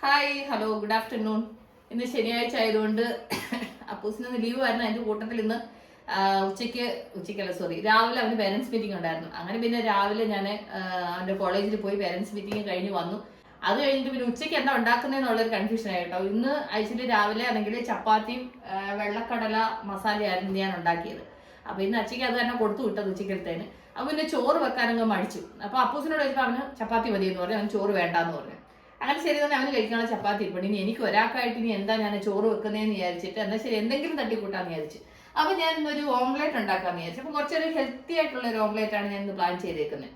Hi hello good afternoon. ഇന്ന് ശനിയാഴ്ച ആയതുകൊണ്ട് അപ്പൂസിന് ലീവ് ആയിരുന്നു. അതിന്റെ കൂട്ടത്തിൽ ഇന്ന് രാവിലെ അവന് പേരൻസ് മീറ്റിംഗ് ഉണ്ടായിരുന്നു. അങ്ങനെ പിന്നെ രാവിലെ ഞാൻ അവന്റെ കോളേജിൽ പോയി പേരൻസ് മീറ്റിംഗ് കഴിഞ്ഞ് വന്നു. അത് കഴിഞ്ഞിട്ട് പിന്നെ ഉച്ചയ്ക്ക് എന്താ ഉണ്ടാക്കുന്നതെന്നുള്ളൊരു കൺഫ്യൂഷൻ ആയിട്ടോ. ഇന്ന് ആക്ച്വലി രാവിലെ ആണെങ്കിൽ ചപ്പാത്തിയും വെള്ളക്കടല മസാലയായിരുന്നു ഞാൻ ഉണ്ടാക്കിയത്. അപ്പൊ ഇന്ന് അച്ഛയ്ക്ക് അത് തന്നെ കൊടുത്തു വിട്ടത് ഉച്ചക്കലത്തേന്. അപ്പൊ പിന്നെ ചോറ് വെക്കാനങ്ങ് മടിച്ചു. അപ്പൊ അപ്പൂസിനോട് ചോദിച്ചപ്പോൾ അവന് ചപ്പാത്തി മതി എന്ന് പറഞ്ഞു, അവന് ചോറ് വേണ്ടാന്ന് പറഞ്ഞു. അങ്ങനെ ശരി തന്നെ അവന് കഴിക്കാനുള്ള ചപ്പാത്തി ഇപ്പം ഇനി എനിക്ക് ഒരാൾക്കായിട്ട് ഇനി എന്താ ഞാൻ ചോറ് വെക്കുന്നതെന്ന് വിചാരിച്ചിട്ട് എന്നാൽ ശരി എന്തെങ്കിലും തട്ടിക്കൂട്ടാന്ന് വിചാരിച്ചു. അപ്പൊ ഞാൻ ഇന്നൊരു ഓംലേറ്റ് ഉണ്ടാക്കാന്ന് വിചാരിച്ചു. അപ്പൊ കുറച്ചൊരു ഹെൽത്തി ആയിട്ടുള്ള ഒരു ഓംലേറ്റ് ആണ് ഞാൻ ഇന്ന് പ്ലാൻ ചെയ്തേക്കുന്നത്.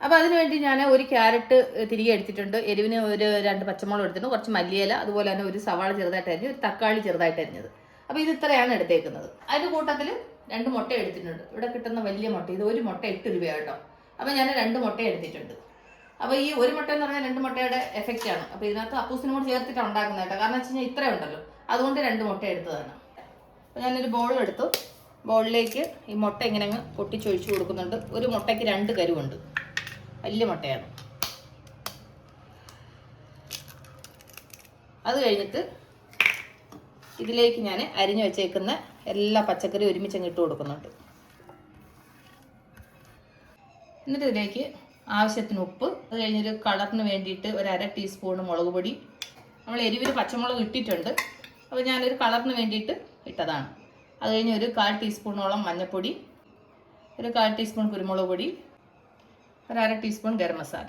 അപ്പൊ അതിനുവേണ്ടി ഞാൻ ഒരു ക്യാരറ്റ് തിരികെ എടുത്തിട്ടുണ്ട്, എരിവിന് ഒരു 2 പച്ചമുളക് എടുത്തിട്ടുണ്ട്, കുറച്ച് മല്ലിയില, അതുപോലെ തന്നെ ഒരു സവാള ചെറുതായിട്ട് അരിഞ്ഞ്, ഒരു തക്കാളി ചെറുതായിട്ട് അരിഞ്ഞത്. അപ്പൊ ഇത് ഇത്രയാണ് എടുത്തേക്കുന്നത്. അതിന്റെ കൂട്ടത്തിൽ 2 മുട്ട എടുത്തിട്ടുണ്ട്. ഇവിടെ കിട്ടുന്ന വലിയ മുട്ട, ഇത് ഒരു മുട്ട 8 രൂപ കേട്ടോ. അപ്പൊ ഞാൻ 2 മുട്ട എടുത്തിട്ടുണ്ട്. അപ്പൊ ഈ ഒരു മുട്ട എന്ന് പറഞ്ഞാൽ 2 മുട്ടയുടെ എഫക്റ്റ് ആണ്. അപ്പൊ ഇതിനകത്ത് അപ്പൂസിനും കൂടെ ചേർത്തിട്ടാണ് ഉണ്ടാക്കുന്നത് കേട്ടോ. കാരണം വെച്ച് കഴിഞ്ഞാൽ ഇത്ര ഉണ്ടല്ലോ, അതുകൊണ്ട് 2 മുട്ട എടുത്തതാണ്. അപ്പൊ ഞാനൊരു ബോൾ എടുത്തു. ബോളിലേക്ക് ഈ മുട്ട ഇങ്ങനെ അങ്ങ് പൊട്ടിച്ചൊഴിച്ചു കൊടുക്കുന്നുണ്ട്. ഒരു മുട്ടയ്ക്ക് 2 കരുവുണ്ട്, വലിയ മുട്ടയാണ്. അത് കഴിഞ്ഞിട്ട് ഇതിലേക്ക് ഞാൻ അരിഞ്ഞു വെച്ചേക്കുന്ന എല്ലാ പച്ചക്കറിയും ഒരുമിച്ച് അങ്ങ് ഇട്ട് കൊടുക്കുന്നുണ്ട്. എന്നിട്ട് ഇതിലേക്ക് ആവശ്യത്തിന് ഉപ്പ്, അത് കഴിഞ്ഞൊരു കളറിന് വേണ്ടിയിട്ട് ഒരു 1/2 ടീസ്പൂൺ മുളക് പൊടി. നമ്മൾ എരിവിൽ പച്ചമുളക് ഇട്ടിട്ടുണ്ട്, അപ്പോൾ ഞാനൊരു കളറിന് വേണ്ടിയിട്ട് ഇട്ടതാണ്. അത് കഴിഞ്ഞ് ഒരു 1/4 ടീസ്പൂണോളം മഞ്ഞൾപ്പൊടി, ഒരു 1/4 ടീസ്പൂൺ കുരുമുളക് പൊടി, ഒരു 1/2 ടീസ്പൂൺ ഗരം മസാല.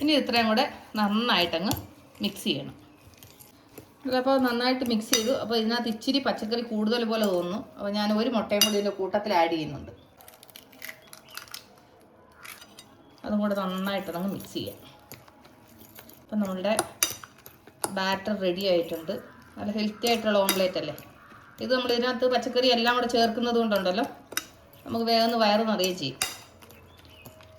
ഇനി ഇത്രയും കൂടെ നന്നായിട്ടങ്ങ് മിക്സ് ചെയ്യണം. അപ്പോൾ നന്നായിട്ട് മിക്സ് ചെയ്തു. അപ്പോൾ ഇതിനകത്ത് ഇച്ചിരി പച്ചക്കറി കൂടുതൽ പോലെ തോന്നുന്നു. അപ്പോൾ ഞാൻ ഒരു മുട്ടയും കൂടി ഇതിൻ്റെ കൂട്ടത്തിൽ ആഡ് ചെയ്യുന്നുണ്ട്. അതും കൂടെ നന്നായിട്ട് നമുക്ക് മിക്സ് ചെയ്യാം. അപ്പം നമ്മളുടെ ബാറ്റർ റെഡി ആയിട്ടുണ്ട്. നല്ല ഹെൽത്തി ആയിട്ടുള്ള ഓംലേറ്റ് അല്ലേ ഇത്. നമ്മൾ ഇതിനകത്ത് പച്ചക്കറി എല്ലാം കൂടെ ചേർക്കുന്നത് കൊണ്ടുണ്ടല്ലോ നമുക്ക് വേഗം വയറ് നിറയുകയും ചെയ്യും.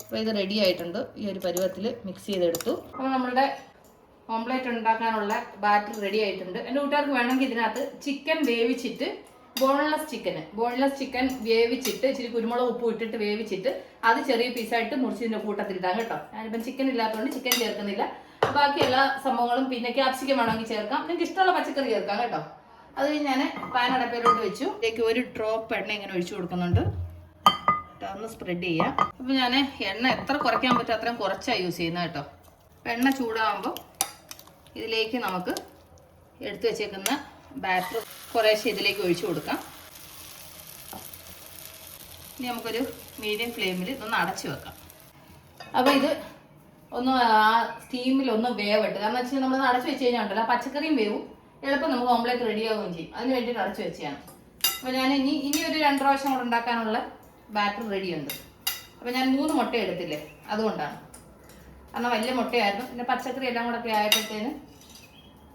അപ്പോൾ ഇത് റെഡി ആയിട്ടുണ്ട്. ഈ ഒരു പരുവത്തിൽ മിക്സ് ചെയ്തെടുത്തു. അപ്പോൾ നമ്മളുടെ ഓംലേറ്റ് ഉണ്ടാക്കാനുള്ള ബാറ്റർ റെഡി ആയിട്ടുണ്ട്. എൻ്റെ കൂട്ടുകാർക്ക് വേണമെങ്കിൽ ഇതിനകത്ത് ചിക്കൻ വേവിച്ചിട്ട് ബോൺലെസ് ചിക്കൻ വേവിച്ചിട്ട് ഇച്ചിരി കുരുമുളക് ഉപ്പ് ഇട്ടിട്ട് വേവിച്ചിട്ട് അത് ചെറിയ പീസായിട്ട് മുറിച്ചതിൻ്റെ കൂട്ടത്തിലിടാം കേട്ടോ. ഞാനിപ്പം ചിക്കൻ ഇല്ലാത്തതുകൊണ്ട് ചിക്കൻ ചേർക്കുന്നില്ല. ബാക്കി എല്ലാ സംഭവങ്ങളും പിന്നെ ക്യാപ്സിക്കം വേണമെങ്കിൽ ചേർക്കാം, നിങ്ങൾക്ക് ഇഷ്ടമുള്ള പച്ചക്കറി ചേർക്കാം കേട്ടോ. അത് ഞാൻ പാൻ അടപ്പയിലോട്ട് വെച്ചു. ഇതിലേക്ക് ഒരു ഡ്രോപ്പ് എണ്ണ ഇങ്ങനെ ഒഴിച്ചു കൊടുക്കുന്നുണ്ട്. ഒന്ന് സ്പ്രെഡ് ചെയ്യാം. അപ്പോൾ ഞാൻ എണ്ണ എത്ര കുറയ്ക്കാൻ പറ്റും അത്രയും കുറച്ചാണ് യൂസ് ചെയ്യുന്നത് കേട്ടോ. എണ്ണ ചൂടാകുമ്പോൾ ഇതിലേക്ക് നമുക്ക് എടുത്തു വെച്ചേക്കുന്ന ബാറ്റർ കുറേശ്ശെ ഇതിലേക്ക് ഒഴിച്ചു കൊടുക്കാം. ഇനി നമുക്കൊരു മീഡിയം ഫ്ലെയിമിൽ ഇതൊന്ന് അടച്ചു വെക്കാം. അപ്പോൾ ഇത് ഒന്ന് ആ സ്റ്റീമിലൊന്ന് വേവട്ട്. കാരണം വെച്ച് കഴിഞ്ഞാൽ നമ്മൾ അടച്ചു വെച്ച് കഴിഞ്ഞാൽ ഉണ്ടല്ലോ പച്ചക്കറിയും വേവും, എളുപ്പം നമുക്ക് ഓംലേറ്റ് റെഡി ആവുകയും ചെയ്യും. അതിന് വേണ്ടിയിട്ട് അടച്ചു വെച്ചാണ്. അപ്പോൾ ഞാൻ ഇനി ഒരു 2 പ്രാവശ്യം കൂടെ ഉണ്ടാക്കാനുള്ള ബാറ്റർ റെഡിയുണ്ട്. അപ്പോൾ ഞാൻ 3 മുട്ട എടുത്തില്ലേ, അതുകൊണ്ടാണ്. കാരണം വലിയ മുട്ടയായിരുന്നു. പിന്നെ പച്ചക്കറി എല്ലാം കൂടെ ഒക്കെ ആയപ്പോഴത്തേന്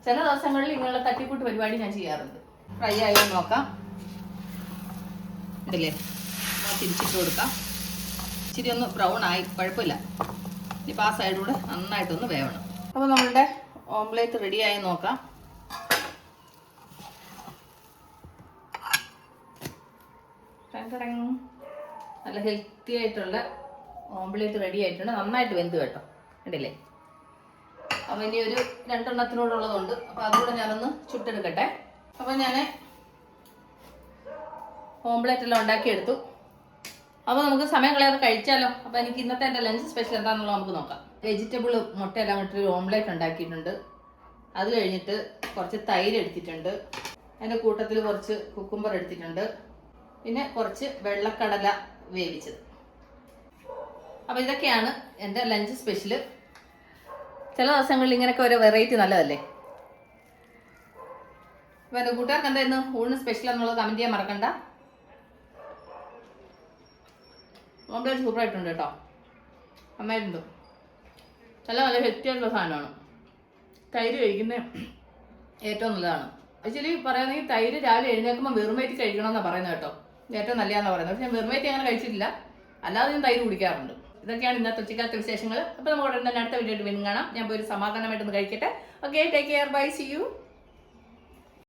ചില ദിവസങ്ങളിൽ ഇങ്ങനെയുള്ള തട്ടിക്കൂട്ട് പരിപാടി ഞാൻ ചെയ്യാറുണ്ട്. ഫ്രൈ ആയി നോക്കാം. ഇതല്ലേ തിരിച്ചിട്ട് കൊടുക്കാം. ഇച്ചിരി ഒന്ന് ബ്രൗൺ ആയി, കുഴപ്പമില്ല. ഇനിയിപ്പോൾ ആ സൈഡിലൂടെ നന്നായിട്ടൊന്ന് വേവണം. അപ്പോൾ നമ്മളുടെ ഓംലേറ്റ് റെഡിയായി നോക്കാം. നല്ല ഹെൽത്തി ആയിട്ടുള്ള ഓംലേറ്റ് റെഡി ആയിട്ടുണ്ട്. നന്നായിട്ട് വെന്ത് കേട്ടോ, കണ്ടില്ലേ. അപ്പം ഇനി ഒരു 2 എണ്ണത്തിനോടുള്ളതുണ്ട്. അപ്പം അതുകൂടെ ഞാനൊന്ന് ചുട്ടെടുക്കട്ടെ. അപ്പം ഞാൻ ഓംലേറ്റ് എല്ലാം ഉണ്ടാക്കിയെടുത്തു. അപ്പോൾ നമുക്ക് സമയം കളയാതെ കഴിച്ചാലോ. അപ്പോൾ എനിക്ക് ഇന്നത്തെ എൻ്റെ ലഞ്ച് സ്പെഷ്യൽ എന്താണെന്നുള്ളത് നമുക്ക് നോക്കാം. വെജിറ്റബിൾ മുട്ടയെല്ലാം ഇട്ടൊരു ഓംലേറ്റ് ഉണ്ടാക്കിയിട്ടുണ്ട്. അത് കഴിഞ്ഞിട്ട് കുറച്ച് തൈര് എടുത്തിട്ടുണ്ട്. അതിൻ്റെ കൂട്ടത്തിൽ കുറച്ച് കുക്കുംബർ എടുത്തിട്ടുണ്ട്. പിന്നെ കുറച്ച് വെള്ളക്കടല വേവിച്ചത്. അപ്പോൾ ഇതൊക്കെയാണ് എൻ്റെ ലഞ്ച് സ്പെഷ്യൽ. ചില ദിവസങ്ങളിൽ ഇങ്ങനെയൊക്കെ ഒരു വെറൈറ്റി നല്ലതല്ലേ. അപ്പോൾ എൻ്റെ കൂട്ടുകാർക്ക് എന്തായിരുന്നു ഊണിന് സ്പെഷ്യൽ എന്നുള്ളത് കമൻറ്റ് ചെയ്യാൻ മറക്കണ്ട. ഓംലേറ്റ് സൂപ്പറായിട്ടുണ്ട് കേട്ടോ, നന്നായിട്ടുണ്ട്. നല്ല ഹെൽത്തി ആയിട്ടുള്ള സാധനമാണ്. തൈര് കഴിക്കുന്നത് ഏറ്റവും നല്ലതാണ്. ആക്ച്വലി പറയുകയാണെങ്കിൽ തൈര് രാവിലെ എഴുന്നേൽക്കുമ്പോൾ വെറുമേറ്റ് കഴിക്കണമെന്നാണ് പറയുന്നത് കേട്ടോ. ഏറ്റവും നല്ലതാണെന്ന് പറയുന്നത്. പക്ഷെ ഞാൻ വെറുമേറ്റ് അങ്ങനെ കഴിച്ചിട്ടില്ല, അല്ലാതെ ഞാൻ തൈര് കുടിക്കാറുണ്ട്. ഇതൊക്കെയാണ് ഇന്നത്തെ ഉച്ചക്കാലത്തെ വിശേഷങ്ങൾ. അപ്പോൾ നമുക്ക് ഉടനെ തന്നെ അടുത്ത വീഡിയോ വീണ്ടും കാണാം. ഞാൻ പോയി ഒരു സമാധാനമായിട്ടൊന്ന് കഴിക്കട്ടെ. Okay, take care, bye, see U.